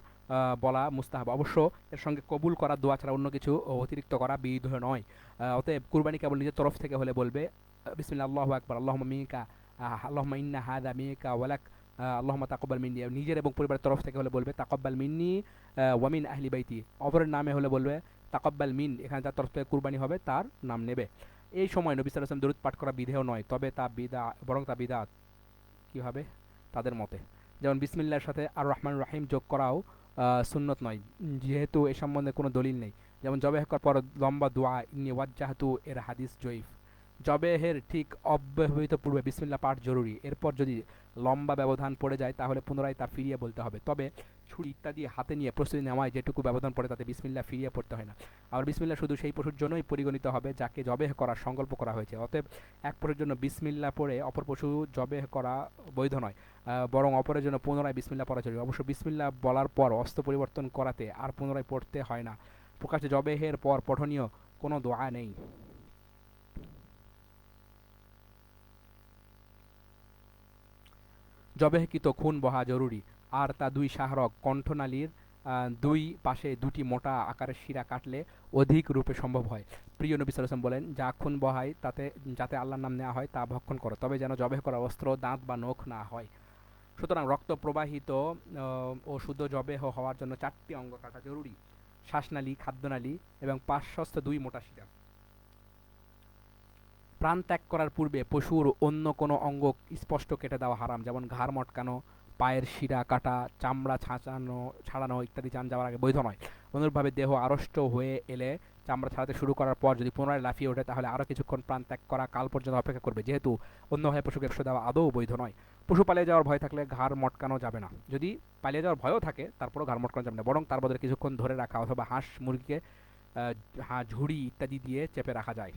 বলা মুস্তাহাব। অবশ্য এর সঙ্গে কবুল করা দোয়া ছাড়া অন্য কিছু অতিরিক্ত করা বিধ নয়। অতএব কুরবানি কেবল নিজের তরফ থেকে হলে বলবে বিসমিল্লাহ আল্লাহু আকবার, আল্লাহুম্মা মিনকা, আল্লাহুম্মা ইন্না হাযা মিনকা ওয়ালাক, আল্লাহুম্মা তাকাব্বাল মিন্নি। নিজের এবং পরিবারের তরফ থেকে হলে বলবে তাকাব্বাল মিন্নি ওয়া মিন আহলি বাইতি। অপরের নামে হলে বলবে তাকাব্বাল মিন, এখানে যার তরফ থেকে কুরবানি হবে তার নাম নেবে। এই সময় নবী সাল্লাল্লাহু আলাইহি ওয়াসাল্লাম দরুদ পাঠ করা বিধেয় নয়, তবে তা বিদআত কি হবে তাদের মতে। যেমন বিসমিল্লাহর সাথে আর রহমান রাহিম যোগ করাও সুন্নত নয়, যেহেতু এ সম্বন্ধে কোনো দলিল নেই। যেমন জবেহ করার পর লম্বা দোয়া ইন্নী ওয়াজ্জাহতু এর হাদিস জয়ীফ। জবেহের ঠিক অব্যবহৃত পূর্বে বিসমিল্লাহ পাঠ জরুরি, এরপর যদি লম্বা ব্যবধান পড়ে যায় তাহলে পুনরায় তা ফিরিয়ে বলতে হবে। তবে ছুরি ইত্যাদি হাতে নিয়ে প্রস্তুতি নেওয়ায় যেটুকু ব্যবধান পড়ে তাতে বিসমিল্লাহ ফিরিয়ে পড়তে হয় না। আবার বিসমিল্লাহ শুধু সেই পশুর জন্যই পরিগণিত হবে যাকে জবেহ করার সংকল্প করা হয়েছে। অতএব এক পশুর জন্য বিসমিল্লাহ পড়ে অপর পশু জবেহ করা বৈধ নয়, বরং অপরের জন্য পুনরায় বিসমিল্লাহ পড়া জরুরি। অবশ্য বিসমিল্লাহ বলার পর অস্ত্র পরিবর্তন করাতে আর পুনরায় পড়তে হয় না। প্রকাশ্যে জবেহের পর পঠনীয় কোনো দোয়া নেই। জবেহকৃত খুন বহা জরুরি, আর তা দুই শাহরগ কণ্ঠনালীর দুই পাশে দুটি মোটা আকারের শিরা কাটলে অধিক রূপে সম্ভব হয়। প্রিয় নবী সাল্লাল্লাহু আলাইহি ওয়াসাল্লাম বলেন, যা খুন বহায় যাতে আল্লাহর নাম নেওয়া হয় তা ভক্ষণ করো, তবে যেন জবেহ করা অস্ত্র দাঁত বা নখ না হয়। সুতরাং রক্ত প্রবাহিত ও শুদ্ধ জবেহ হওয়ার জন্য 4টি অঙ্গ কাটা জরুরি: শ্বাসনালী, খাদ্যনালী এবং পার্শ্বস্থ দুই মোটা শিরা। প্রাণ ত্যাগ করার পূর্বে পশুর অন্য কোনো অঙ্গ স্পষ্ট কেটে দেওয়া হারাম, যেমন ঘাড় মটকানো, পায়ের শিরা কাটা, চামড়া ছাড়ানো ইত্যাদি যান যাওয়ার আগে বৈধ নয়। অনুরূপভাবে দেহ আড়ষ্ট হয়ে এলে চামড়া ছাড়াতে শুরু করার পর যদি পুনরায় লাফিয়ে ওঠে তাহলে আরও কিছুক্ষণ প্রাণ ত্যাগ করা কাল পর্যন্ত অপেক্ষা করবে, যেহেতু অন্যভাবে পশুকে কষ্ট দেওয়া আদৌ বৈধ নয়। পশু পালিয়ে যাওয়ার ভয় থাকলে ঘাড় মটকানো যাবে না। যদি পালিয়ে যাওয়ার ভয়ও থাকে তারপরেও ঘাড় মটকানো যাবে না, বরং তার বদলে কিছুক্ষণ ধরে রাখা অথবা হাঁস মুরগিকে ঝুড়ি ইত্যাদি দিয়ে চেপে রাখা যায়।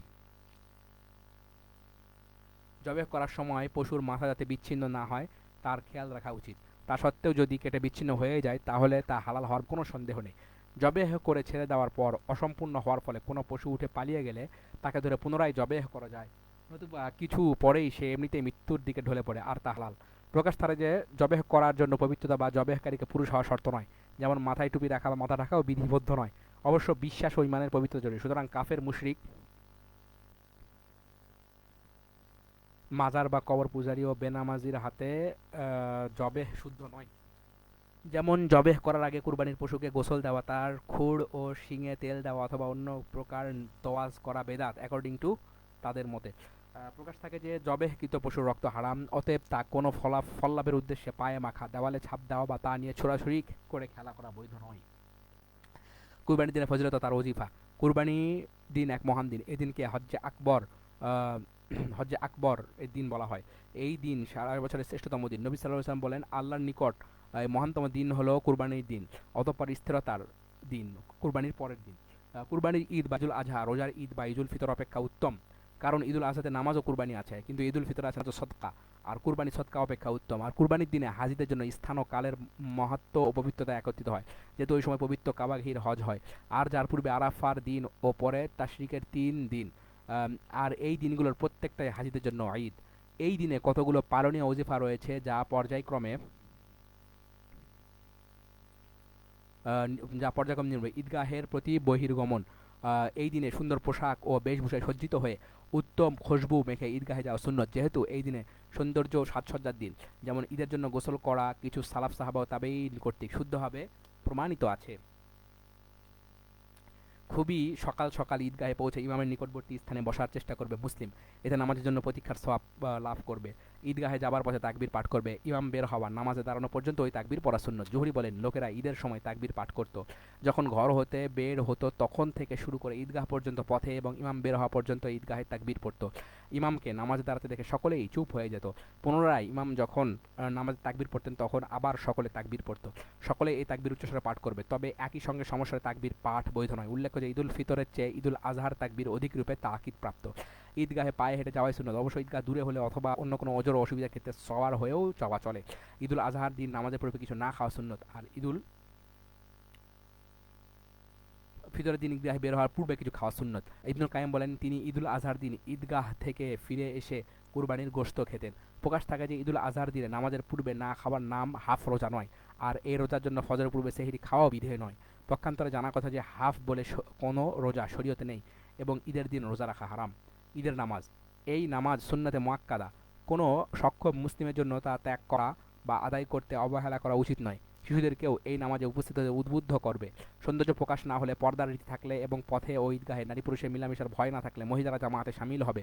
জবেহ করার সময় পশুর মাথা যাতে বিচ্ছিন্ন না হয় তার খেয়াল রাখা উচিত। তা সত্ত্বেও যদি কেটে বিচ্ছিন্ন হয়ে যায় তাহলে তা হালাল হওয়ার কোনো সন্দেহ নেই। জবেহ করে ছেড়ে দেওয়ার পর অসম্পূর্ণ হওয়ার ফলে কোনো পশু উঠে পালিয়ে গেলে তাকে ধরে পুনরায় জবেহ করা যায়, নতুবা কিছু পরেই সে এমনিতেই মৃত্যুর দিকে ঢলে পড়ে, আর তা হালাল। প্রকাশ থাকে যে জবেহ করার জন্য পবিত্রতা বা জবেহকারীকে পুরুষ হওয়া শর্ত নয়, যেমন মাথায় টুপি রাখা বা মাথা ঢাকাও বিধিবদ্ধ নয়। অবশ্য বিশ্বাস ও ঈমানের পবিত্র জরুরি। সুতরাং কাফের মুশরিক, মাজার বা কবর পূজারী ও বেনামাজির হাতে জবেহ শুদ্ধ নয়। যেমন জবেহ করার আগে কুরবানির পশুকে গোসল দেওয়া, তার খুর ও শিঙে তেল দেওয়া অথবা অন্য প্রকার তোয়াজ করা বেদাত অ্যাকর্ডিং টু তাদের মতে। প্রকাশ থাকে যে জবেহকৃত পশুর রক্ত হারাম, অতএব তা কোনো ফল লাভের উদ্দেশ্যে পায়ে মাখা, দেওয়ালে ছাপ দেওয়া বা তা নিয়ে ছোড়াছুড়ি করে খেলা করা বৈধ নয়। কুরবানির দিনের ফজিলত তার ওজিফা। কুরবানি দিন এক মহান দিন। এদিনকে হজ্জে আকবর এই দিন বলা হয়। এই দিন সারা বছরের শ্রেষ্ঠতম দিন। নবী সাল্লাল্লাহু আলাইহি ওয়াসাল্লাম বলেন, আল্লাহর নিকট মহানতম দিন হলো কুরবানির দিন, অতঃপর স্থিরতার দিন কুরবানির পরের দিন। কুরবানির ঈদ বা ঈদুল আজহা রোজার ঈদ বা ঈদুল ফিতর অপেক্ষা উত্তম, কারণ ঈদুল আজহাতে নামাজ ও কুরবানি আছে, কিন্তু ঈদুল ফিতর আছে না সদকা, আর কুরবানি সদকা অপেক্ষা উত্তম। আর কুরবানির দিনে হাজিদের জন্য স্থান ও কালের মাহাত্ম্য ও পবিত্রতা একত্রিত হয়, যেহেতু ওই সময় পবিত্র কাবা ঘির হজ হয়। আর যার পূর্বে আরাফার দিন ও পরে তাশরিকের 3 দিন, আর এই দিনগুলোর প্রত্যেকটাই হাজিদের জন্য ঈদ। এই দিনে কতগুলো পালনীয় ওজিফা রয়েছে যা পর্যায়ক্রমে নির্ভর। ঈদগাহের প্রতি বহির্গমন, এই দিনে সুন্দর পোশাক ও বেশভূষায় সজ্জিত হয়ে উত্তম খুশবু মেখে ঈদগাহে যাওয়া সুন্নত, যেহেতু এই দিনে সৌন্দর্য ও সাজসজ্জার দিন। যেমন ঈদের জন্য গোসল করা কিছু সালাফ সাহাবা ও তাবেঈন কর্তৃক শুদ্ধভাবে প্রমাণিত আছে। খুবই সকাল সকাল ঈদগাহে পৌঁছে ইমামের নিকটবর্তী স্থানে বসার চেষ্টা করবে মুসলিম, এতে নামাজের জন্য প্রতীক্ষার সওয়াব লাভ করবে। ঈদগাহে যাবার পথে তাকবীর পাঠ করবে, ইমাম বের হওয়া নামাজে দাঁড়ানো পর্যন্ত ওই তাকবীর পড়া সুন্নত। জুহরি বলেন, লোকেরা ঈদের সময় তাকবীর পাঠ করত, যখন ঘর হতে বের হতো তখন থেকে শুরু করে ঈদগাহ পর্যন্ত পথে এবং ইমাম বের হওয়া পর্যন্ত ঈদগাহে তাকবীর পড়ত। ইমামকে নামাজে দাঁড়াতে দেখে সকলেই চুপ হয়ে যেত। পুনরায় ইমাম যখন নামাজে তাকবীর পড়তেন তখন আবার সকলে তাকবীর পড়ত। সকলে এই তাকবীর উচ্চস্বরে পাঠ করবে, তবে একই সঙ্গে সমস্যার তাকবীর পাঠ বৈধ নয়। উল্লেখ্য যে ঈদুল ফিতরের চেয়ে ঈদুল আজহার তাকবীর অধিক রূপে তাকিদ প্রাপ্ত। ঈদগাহে পায়ে হেঁটে যাওয়াই সুন্নত, অবশ্য ঈদগাহ দূরে হলে অথবা অন্য কোনো ওজর অসুবিধার ক্ষেত্রে সওয়ার হয়েও যাওয়া চলে। ঈদুল আজহার দিন নামাজের পূর্বে কিছু না খাওয়া সুন্নত, আর ঈদুল ফিতরের দিন ঈদগাহে বের হওয়ার পূর্বে কিছু খাওয়া সুন্নত। ইবনুল কাইয়্যিম বলেন, তিনি ঈদুল আজহার দিন ঈদগাহ থেকে ফিরে এসে কুরবানির গোশত খেতেন। প্রকাশ থাকে যে ঈদুল আজহার দিনে নামাজের পূর্বে না খাওয়ার নাম হাফ রোজা নয়, আর এই রোজার জন্য ফজরের পূর্বে সেহরি খাওয়াও বিধেয় নয়। পক্ষান্তরে জানা কথা যে হাফ বলে কোনো রোজা শরীয়তে নেই এবং ঈদের দিন রোজা রাখা হারাম। ঈদের নামাজ, এই নামাজ সুন্নতে মুআক্কাদা, কোনো সক্ষম মুসলিমের জন্য তা ত্যাগ করা বা আদায় করতে অবহেলা করা উচিত নয়। শিশুদেরকেও এই নামাজে উপস্থিত হতে উদ্বুদ্ধ করবে। সৌন্দর্য প্রকাশ না হলে, পর্দার রীতি থাকলে এবং পথে ও ঈদগাহে নারী পুরুষের মিলামেশার ভয় না থাকলে মহিলারা জামাতে শামিল হবে।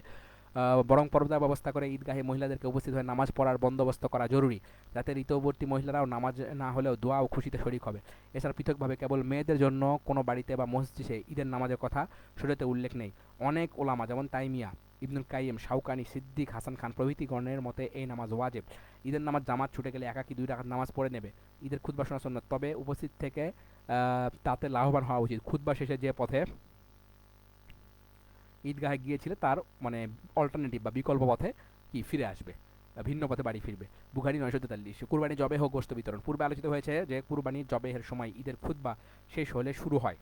বরং পর্দার ব্যবস্থা করে ঈদগাহে মহিলাদেরকে উপস্থিত হয়ে নামাজ পড়ার বন্দোবস্ত করা জরুরি, যাতে ঋতুবর্তী মহিলারাও নামাজ না হলেও দোয়া ও খুশিতে শরিক হবে। এছাড়া পৃথকভাবে কেবল মেয়েদের জন্য কোনো বাড়িতে বা মসজিদে ঈদের নামাজের কথা শরীয়তে উল্লেখ নেই। অনেক ওলামা যেমন তাইমিয়া, ইবনুল কাইয়্যিম, শাওকানি, সিদ্দিক, হাসান খান প্রভৃতি গণের মতে এই নামাজ ওয়াজিব। ঈদের নামাজ জামাত ছুটে গেলে একাকি 2 রাকাত নামাজ পড়ে নেবে। ঈদের খুতবা শোনা সুন্নাত, তবে উপস্থিত থেকে তাতে লাভবান হওয়া উচিত। খুতবা শেষে যে পথে ঈদগাহে গিয়েছিল তার মানে অল্টারনেটিভ বা বিকল্প পথে কি ফিরে আসবে, ভিন্ন পথে বাড়ি ফিরবে। বুখারী 943। কুরবানি জবেহ ও গোশত বিতরণ, পূর্বে আলোচিত হয়েছে যে কুরবানির জবেহের সময় ঈদের খুতবা শেষ হলে শুরু হয়,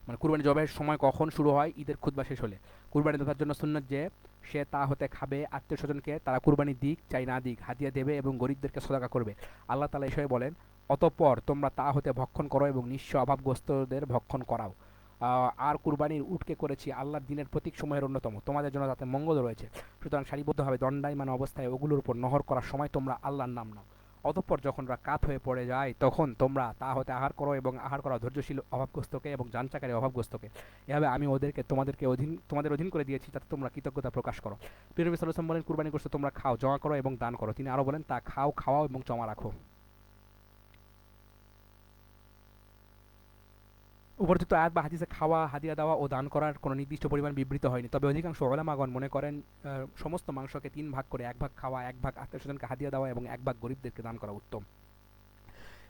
মানে কুরবানি জবেহের সময় কখন শুরু হয়? ঈদের খুতবা শেষ হলে। কুরবানি দাতার জন্য সুন্নত যে সে তা হতে খাবে, আত্মীয় স্বজনকে তারা কুরবানি দিক চাই না দিক হাদিয়া দেবে এবং গরিবদেরকে সদকা করবে। আল্লাহ তাআলা এই বিষয়ে বলেন, অতঃপর তোমরা তা হতে ভক্ষণ করো এবং নিঃস্ব অভাবগ্রস্তদের ভক্ষণ করাও। আর কুরবানির উটকে করেছি আল্লাহর দিনের প্রতীক সমূহের অন্যতম, তোমাদের জন্য তাতে মঙ্গল রয়েছে। সুতরাং সারিবদ্ধভাবে দণ্ডায়মান অবস্থায় ওগুলোর উপর নহর করার সময় তোমরা আল্লাহর নাম নাও। অতঃপর যখন রাকাত হয়ে পড়ে যায় তখন তোমরা তা হতে আহার করো এবং আহার করা ধৈর্যশীল অভাবগ্রস্তকে এবং যাঞ্চাকারী অভাবগ্রস্তকে। এভাবে আমি তোমাদের অধীন করে দিয়েছি, যাতে তোমরা কৃতজ্ঞতা প্রকাশ করো। প্রিয় নবী সাল্লাল্লাহু আলাইহি ওয়াসাল্লাম বলেন, কুরবানি গোশত তোমরা খাও, জমা করো এবং দান করো। তিনি আরো বলেন, তা খাওয়াও এবং জমা রাখো। উপরোক্ত আয়াত বা হাদিসে খাওয়া, হাদিয়া দেওয়া ও দান করার কোনো নির্দিষ্ট পরিমাণ বিবৃত হয়নি, তবে অধিকাংশ উলামাগণ মনে করেন সমস্ত মাংসকে 3 ভাগ করে 1 ভাগ খাওয়া, 1 ভাগ আত্মীয়স্বজনকে হাদিয়া দেওয়া এবং 1 ভাগ গরিবদেরকে দান করা উত্তম।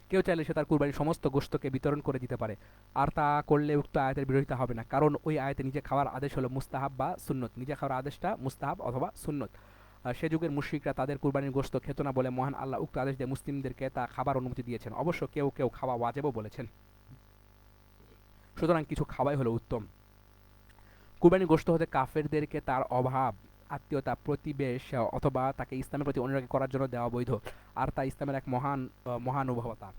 কেউ চাইলে সে তার কুরবানির সমস্ত গোশতকে বিতরণ করে দিতে পারে, আর তা করলে উক্ত আয়াতের বিরোধিতা হবে না, কারণ ওই আয়াতে নিজে খাওয়ার আদেশ হলো মুস্তাহাব বা সুন্নত। নিজে খাওয়ার আদেশটা মুস্তাহাব অথবা সুন্নত। সে যুগের মুশরিকরা তাদের কুরবানির গোশত খেত না বলে মহান আল্লাহ উক্ত আদেশ দিয়ে মুসলিমদেরকে তা খাবার অনুমতি দিয়েছেন। অবশ্য কেউ কেউ খাওয়া ওয়াজিবও বলেছেন। সুতরাং কিছু খাওয়াই হলো উত্তম। কুরবানির গোশত হতে কাফেরদেরকে তার অভাব, আত্মীয়তা, প্রতিবেশ অথবা তাকে ইসলামের প্রতি অনুরাগী করার জন্য দেওয়া বৈধ, আর তা ইসলামের এক মহানুভবতা।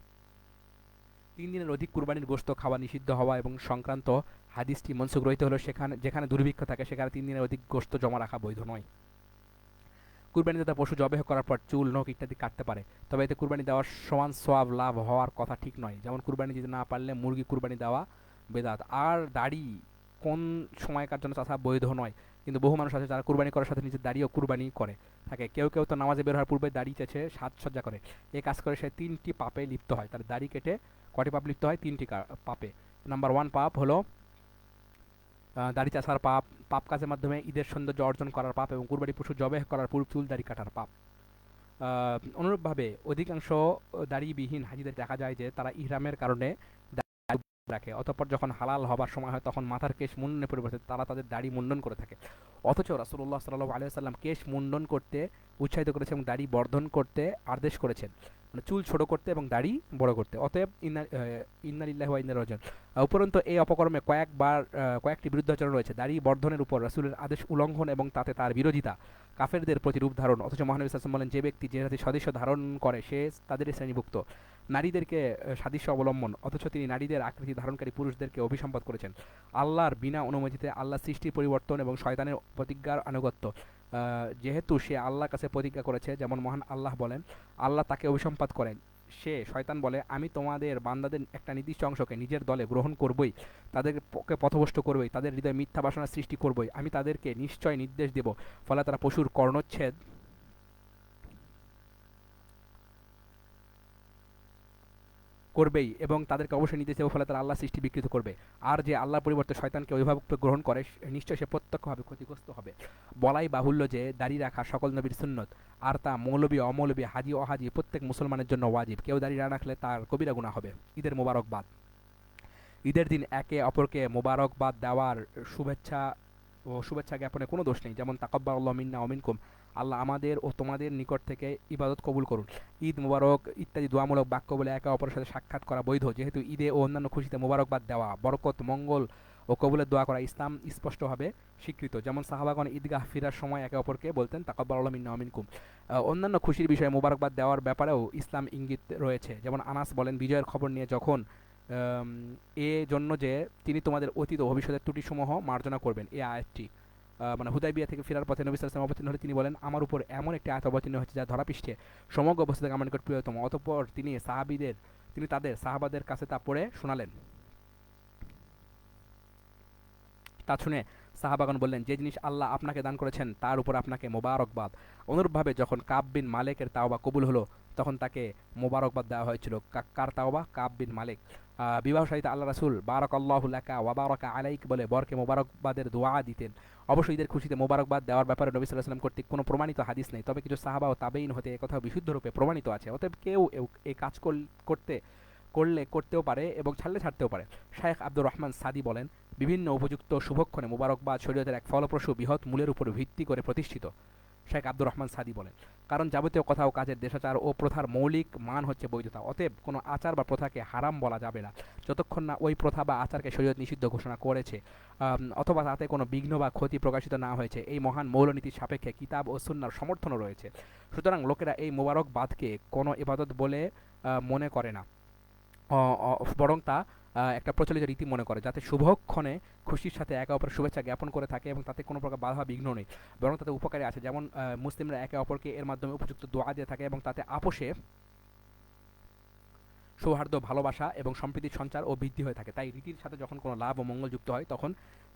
3 দিনের অধিক কুরবানির গোশত খাওয়া নিষিদ্ধ হওয়া এবং সংক্রান্ত হাদিসটি মনসুখ রহিত হলো, যেখানে দুর্ভিক্ষ থাকে সেখানে 3 দিনের অধিক গোশত জমা রাখা বৈধ নয়। কুরবানিদাতা পশু জবেহ করার পর চুল, নখ ইত্যাদি কাটতে পারে, তবে এতে কুরবানি দেওয়ার সমান সওয়াব লাভ হওয়ার কথা ঠিক নয়। যেমন কুরবানি দিতে না পারলে মুরগি কুরবানি দেওয়া বেদাত। আর দাড়ি কোন সময়কার জন্য চাচা বৈধ নয়, কিন্তু বহু মানুষ আছে যারা কুরবানি করার সাথে নিজের দাড়িও কুরবানি করে থাকে। কেউ কেউ তো নামাজে বের হওয়ার পূর্বে দাড়ি চেঁচে সাজসজ্জা করে। এই কাজ করে সে 3টি পাপে লিপ্ত হয়। তার দাড়ি কেটে কয়টি পাপ লিপ্ত হয়? 3টি পাপে। নাম্বার 1 পাপ হলো দাড়ি চাষার পাপ, পাপ কাজের মাধ্যমে ঈদের সৌন্দর্য অর্জন করার পাপ, এবং কুরবানি পশু জবেহ করার পূর্বে চুল দাড়ি কাটার পাপ। অনুরূপভাবে অধিকাংশ দাড়িবিহীন হাজিদের দেখা যায় যে তারা ইহরামের কারণে রাখে, অতঃপর যখন হালাল হবার সময় হয় তখন মাথার কেশ মুন্ডনের পরিবর্তে তারা তাদের দাড়ি মুন্ডন করে থাকে। অথচ রাসূলুল্লাহ সাল্লাল্লাহু আলাইহি ওয়াসাল্লাম কেশ মুন্ডন করতে উৎসাহিত করেছেন এবং দাড়ি বর্ধন করতে আদেশ করেছেন, মানে চুল ছোট করতে এবং দাড়ি বড় করতে। অতএব ইন্না লিল্লাহি ওয়া ইন্না ইলাইহি রাজিউন। উপরন্তু এই অপকর্মে কয়েকটি বিরুদ্ধাচরণ রয়েছে। দাড়ি বর্ধনের উপর রাসূলের আদেশ উল্লঙ্ঘন এবং তাতে তার বিরোধিতা, কাফেরদের প্রতি রূপ ধারণ। অথচ মহানবী সাল্লাল্লাহু আলাইহি ওয়াসাল্লাম বলেন, যে ব্যক্তি যে জাতির সদৃশ্য ধারণ করে সে তাদের শ্রেণীভুক্ত। নারীদেরকে সাদৃশ্য অবলম্বন, অথচ তিনি নারীদের আকৃতি ধারণকারী পুরুষদেরকে অভিসম্পাদ করেছেন। আল্লাহর বিনা অনুমতিতে আল্লাহ সৃষ্টির পরিবর্তন এবং শয়তানের প্রতিজ্ঞার আনুগত্য, যেহেতু সে আল্লাহর কাছে প্রতিজ্ঞা করেছে, যেমন মহান আল্লাহ বলেন, আল্লাহ তাকে অভিসম্পাদ করেন। শয়তান বলে, আমি তোমাদের বান্দাদের একটা নির্দিষ্ট অংশকে নিজের দলে গ্রহণ করবই, তাদেরকে পথভ্রষ্ট করবই, তাদের হৃদয়ে মিথ্যা বাসনার সৃষ্টি করবই, আমি তাদেরকে নিশ্চয় নির্দেশ দেব, ফলে তারা পশুর কর্ণচ্ছেদ করবেই এবং তাদেরকে অবশ্যই নিতে চাইবে, ফলে তারা আল্লাহ সৃষ্টি বিকৃত করবে। আর যে আল্লাহর পরিবর্তে শয়তানকে অভিভাবক গ্রহণ করে নিশ্চয়ই সে প্রত্যক্ষভাবে ক্ষতিগ্রস্ত হবে। বলাই বাহুল্য যে দাড়ি রাখা সকল নবীর সুন্নত, আর তা মৌলবী অমৌলবী হাজি অহাজি প্রত্যেক মুসলমানের জন্য ওয়াজিব। কেউ দাড়ি না রাখলে তার কবিরা গুনাহ হবে। ঈদের মোবারকবাদ। ঈদের দিন একে অপরকে মোবারকবাদ দেওয়ার শুভেচ্ছা শুভেচ্ছা জ্ঞাপনে কোনো দোষ নেই। যেমন তাকাব্বালাল্লাহু মিন্না ওয়া মিনকুম, আল্লাহ আমাদের ও তোমাদের নিকট থেকে ইবাদত কবুল করুন, ঈদ মোবারক ইত্যাদি দোয়ামূলক বাক্য বলে একে অপরের সাথে সাক্ষাৎ করা বৈধ। যেহেতু ঈদে ও অন্যান্য খুশিতে মোবারকবাদ দেওয়া, বরকত, মঙ্গল ও কবুলের দোয়া করা ইসলাম স্পষ্টভাবে স্বীকৃত। যেমন সাহাবাগণ ঈদগাহ ফিরার সময় একে অপরকে বলতেন তাকাব্বালাল্লাহু মিন্না ওয়া মিনকুম। অন্যান্য খুশির বিষয়ে মোবারকবাদ দেওয়ার ব্যাপারেও ইসলাম ইঙ্গিত রয়েছে। যেমন আনাস বলেন, বিজয়ের খবর নিয়ে যখন এ জন্য যে তিনি তোমাদের অতীত ও ভবিষ্যতের ত্রুটিসমূহ মার্জনা করবেন, এই আয়াতটি মানে হুদাইবিয়া থেকে ফেরার পথে নবী সাল্লাল্লাহু আলাইহি ওয়াসাল্লাম অবতীর্ণ হলে তিনি বলেন, আমার উপর এমন একটি আয়াত অবতীর্ণ হয়েছে যা ধরাপৃষ্ঠে সমগ্র অবস্থা থেকে আমার নিকট প্রিয়তম। অতঃপর তিনি তাদের সাহাবাদের কাছে তা পড়ে শোনালেন। তা শুনে সাহাবাগণ বললেন, যে জিনিস আল্লাহ আপনাকে দান করেছেন তার উপর আপনাকে মোবারকবাদ। অনুরূপভাবে যখন কাব বিন মালেকের তাওবা কবুল হলো তখন তাকে মোবারকবাদ দেওয়া হয়েছিল। কার তাওবা? কাব বিন মালেক। বিবাহ সাহিত্যে আল্লাহ রাসূল বারাকাল্লাহু লাকা ওয়া বারাকা আলাইক বলে বরকে মোবারকবাদের দোয়া দিতেন। অবশ্যই ঈদের খুশিতে মোবারকবাদ দেওয়ার ব্যাপারে নবী সাল্লাল্লাহু আলাইহি ওয়াসাল্লাম কর্তৃক কোনো প্রমাণিত হাদিস নেই, তবে কিছু সাহাবা ও তাবেঈন হতে একথা বিশুদ্ধ রূপে প্রমাণিত আছে। অতএব কেউ এই কাজ করতে করতেও পারে এবং ছাড়তেও পারে। শায়েখ আব্দুর রহমান সাদি বলেন, বিভিন্ন উপযুক্ত শুভক্ষণে মোবারকবাদ শরীয়তের এক ফলপ্রসূ বৃহৎ মূলের উপর ভিত্তি করে প্রতিষ্ঠিত। শেখ আব্দুর রহমান সাদি বলেন, কারণ যাবতীয় কথা ও কাজের দেশাচার ও প্রথার মৌলিক মান হচ্ছে বৈধতা। অতএব কোনো আচার বা প্রথাকে হারাম বলা যাবে না যতক্ষণ না ওই প্রথা বা আচারকে শরীয়ত নিষিদ্ধ ঘোষণা করেছে অথবা তাতে কোনো বিঘ্ন বা ক্ষতি প্রকাশিত না হয়েছে। এই মহান মৌলনীতির সাপেক্ষে কিতাব ও সুন্নাহর সমর্থনও রয়েছে। সুতরাং লোকেরা এই মোবারকবাদকে কোনো ইবাদত বলে মনে করে না, বরং তা একটা প্রচলিত রীতি মনে করে, যাতে শুভক্ষণে খুশির সাথে একে অপরের শুভেচ্ছা জ্ঞাপন করে থাকে এবং তাতে কোনো প্রকার বাধা বিঘ্ন নেই, বরং তাতে উপকারী আছে। যেমন মুসলিমরা একে অপরকে এর মাধ্যমে উপযুক্ত দোয়া দিয়ে থাকে এবং তাতে আপোষে সৌহার্দ্য, ভালোবাসা এবং সম্প্রীতির সঞ্চার ও বৃদ্ধি হয়ে থাকে। তাই রীতির সাথে যখন কোনো লাভ ও মঙ্গল যুক্ত হয় তখন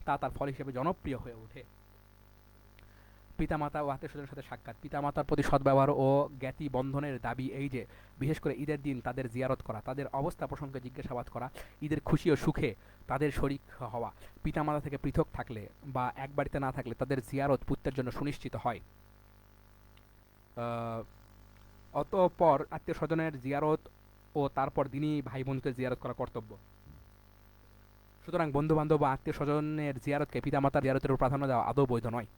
তা তার ফল হিসেবে জনপ্রিয় হয়ে ওঠে। পিতামাতা ও আত্মীয়স্বজনের সাথে সাক্ষাৎ। পিতামাতার প্রতি সদ্ব্যবহার ও জ্ঞাতি বন্ধনের দাবি এই যে, বিশেষ করে ঈদের দিন তাদের জিয়ারত করা, তাদের অবস্থা প্রসঙ্গে জিজ্ঞাসাবাদ করা, ঈদের খুশি ও সুখে তাদের শরিক হওয়া। পিতামাতা থেকে পৃথক থাকলে বা এক বাড়িতে না থাকলে তাদের জিয়ারত পুত্রের জন্য সুনিশ্চিত হয়। অতঃপর আত্মীয় স্বজনের জিয়ারত ও তারপর দিনই ভাই বোনদের জিয়ারত করা কর্তব্য। সুতরাং বন্ধু বান্ধব বা আত্মীয় স্বজনের জিয়ারতকে পিতামাতার জিয়ারতের উপর প্রাধান্য দেওয়া আদৌ বৈধ নয়।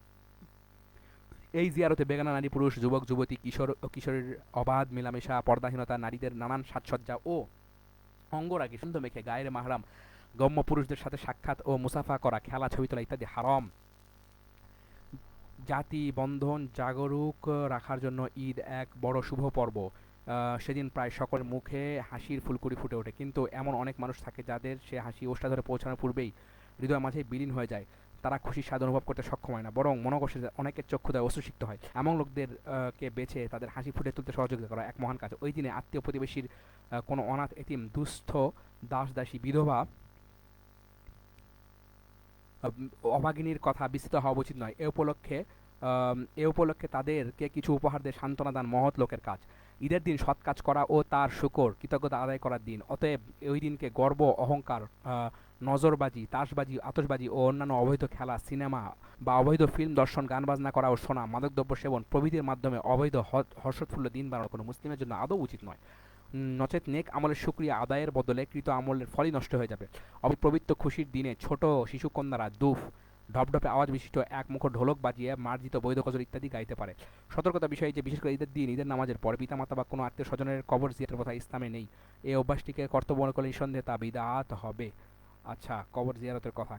এই জিয়ারতে বেগানা নারী, পুরুষ, যুবক যুবতী, কিশোর ও কিশোরীর অবাধ মেলামেশা, পর্দাহীনতা, নারীদের নানান সাজসজ্জা ও অঙ্গরাগে সুন্দর মেখে গায়ের মাহরাম গম্য পুরুষদের সাথে সাক্ষাৎ ও মুসাফা করা, খেলা, ছবি তোলা ইত্যাদি হারাম। জাতি বন্ধন জাগরুক রাখার জন্য ঈদ এক বড় শুভ পর্ব। সেদিন প্রায় সকলের মুখে হাসির ফুলকুড়ি ফুটে ওঠে, কিন্তু এমন অনেক মানুষ থাকে যাদের সে হাসি ওষ্ঠা ধরে পৌঁছানোর পূর্বেই হৃদয় মাঝে বিলীন হয়ে যায়। তারা খুশির স্বাদ অনুভব করতে সক্ষম হয় না, বরং মনোকষ্টে অনেকের চক্ষুদায় অশ্রুসিক্ত হয়। এমন লোকদের কে বেছে তাদের হাসি ফুটে তুলতে সহযোগিতা করা এক মহান কাজ। ওই দিনে আত্মীয় প্রতিবেশীর কোনো অনাথ, এতিম, দুস্থ, দাস দাসী, বিধবা, অভাগিনীর কথা বিস্তৃত হওয়া উচিত নয়। এ উপলক্ষে তাদেরকে কিছু উপহার দিয়ে সান্ত্বনা দান মহৎ লোকের কাজ। ঈদের দিন সৎ কাজ করা ও তার শুকর কৃতজ্ঞতা আদায় করার দিন। অতএব ওই দিনকে গর্ব, অহংকার, নজরবাজি, তাসবাজি, আতশবাজি ও অন্যান্য অবৈধ খেলা, সিনেমা বা অবৈধ ফিল্ম দর্শন, গান বাজনা করা ও শোনা, মাদকদ্রব্য সেবন প্রভৃতির মাধ্যমে অবৈধ হর্ষোৎফুল্ল দিন বানানো কোনো মুসলিমের জন্য আদৌ উচিত নয়। নচেত নেক আমলের শুকরিয়া আদায়ের বদলে কৃত আমলের ফলই নষ্ট হয়ে যাবে। অপবিত্র খুশির দিনে ছোট শিশুকন্যারা দুফ, ঢপঢপে আওয়াজ বিশিষ্ট একমুখ ঢোলক বাজিয়ে মার্জিত বৈধ গজল ইত্যাদি গাইতে পারে। সতর্কতা বিষয় যে, বিশেষ করে ঈদের দিন ঈদের নামাজের পর পিতামাতা বা কোনো আত্মীয় স্বজনের কবর জিয়ারতের কথা ইসলামে নেই। এই অভ্যাসটিকে কর্তব্য মনে করলে নিঃসন্দেহে তা বিদআত হবে। আচ্ছা, কবর জিয়ারতের কথা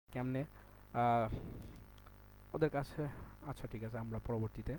কেমনে? আহ, ওদের কাছে। আচ্ছা ঠিক আছে, আমরা পরবর্তীতে